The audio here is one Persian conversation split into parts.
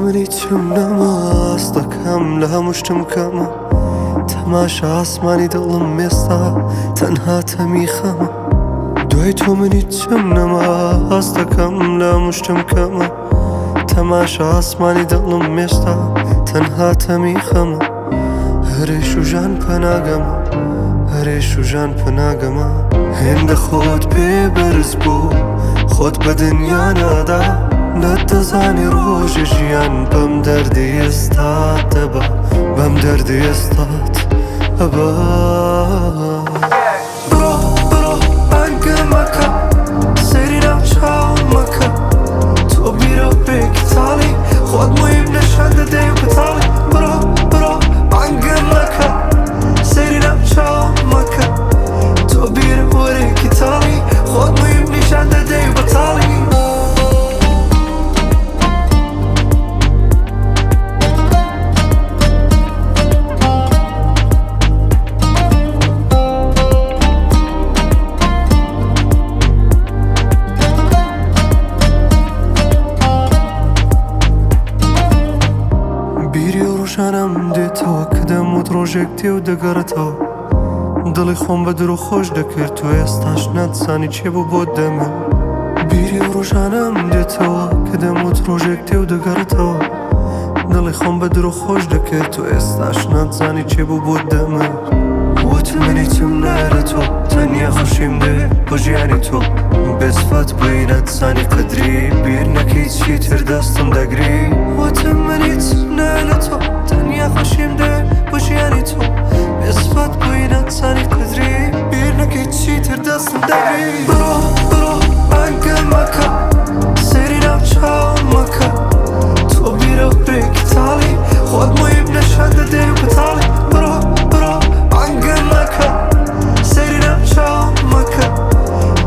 من هیچم نماست دەکەم لە هەمووشتم کەمە تەماشا ئاسمانی دڵم ئێستا تەنها تەمیخەمە دوای تۆ من هیچم نەماست دەکەم لە هەمووشتم کەمە تەماشا ئاسمانی دڵم ئێستا تەنها تەمیخەمە هەرێش و ژان پەناگەمە هەرێش و ژان پەناگەمە هێندە خۆت پێ بەرز بوو خۆت بە دنیا نادا نەتەزانی ڕۆژی ژیان بەم دەردی ئێستات دەبا بەم دەردی ئێستات ئەبا بڕۆ بڕۆ بانگە مەکە سەیری ناو چاوم مەکە تۆ بیرە بێکی تاڵی خۆت مویم نەشان دەدەی و بەتاڵی بڕۆ بڕۆ بانگە مەکە سەیری ناو چاوم مەکە تۆ بیرە وەرێکی تاڵی خۆت مویم نیشان دەدەی و بەتاڵی ژانم دێتەوە کە دەموت ڕۆژێک تێ و دەگەڕێتەوە دڵی خۆم بە درۆ خۆش دەکرد تۆ ئێستاش ناتزانی چێ بوو بۆت دەمێ بیری و ڕۆژانم دێتەوە کە دەموت ڕۆژێک تێ و دەگەڕێتەوە دڵی خۆم بە درۆ خۆش دەکرد تۆ ئێستاش ناتزانی چێ بوو بۆت دەمێ وتم من هیچم نایە تۆ تەنیا خۆشیم دێ بۆ ژیانی تۆ بێسفات بووی ناتزانی قەدری بیر نەکەی چی تر دەستم دەگری وتم من هیچم نایە تۆ تەنیا خۆشیم دێ بۆ ژیانی تۆ بێسفات بووی ناتزانی قەدری بیر نەکەی چی تر دەستم دەگری بڕۆ بڕۆ بانگە مەکە سەیری ناو چاوم مەکە تۆ بیرە بێکی تاڵی خۆت مویم نەشان دەدەی و بەتاڵی بڕۆ بڕۆ بانگە مەکە سەیری ناو چاوم مەکە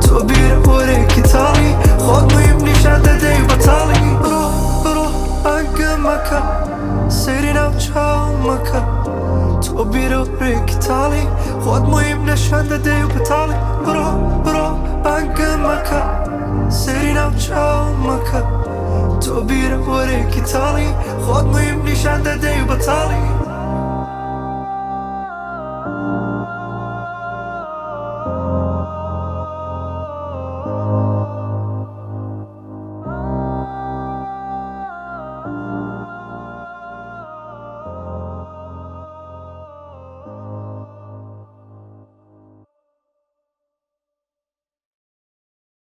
تۆ بیرە وەرێکی تاڵی خۆت مویم نیشان دەدەی و بەتاڵی بڕۆ بڕۆ بانگە مەکە سەیری ناو چاوم مەکە تۆ بیرە وەرێکی تاڵی خۆت مویم نەشان دەدەی و بەتاڵی بڕۆ بڕۆ بانگە مەکە سەیری ناو چاوم مەکە تۆ بیرە وەرێکی تاڵی خۆت مویم نیشان دەدەی و بەتاڵی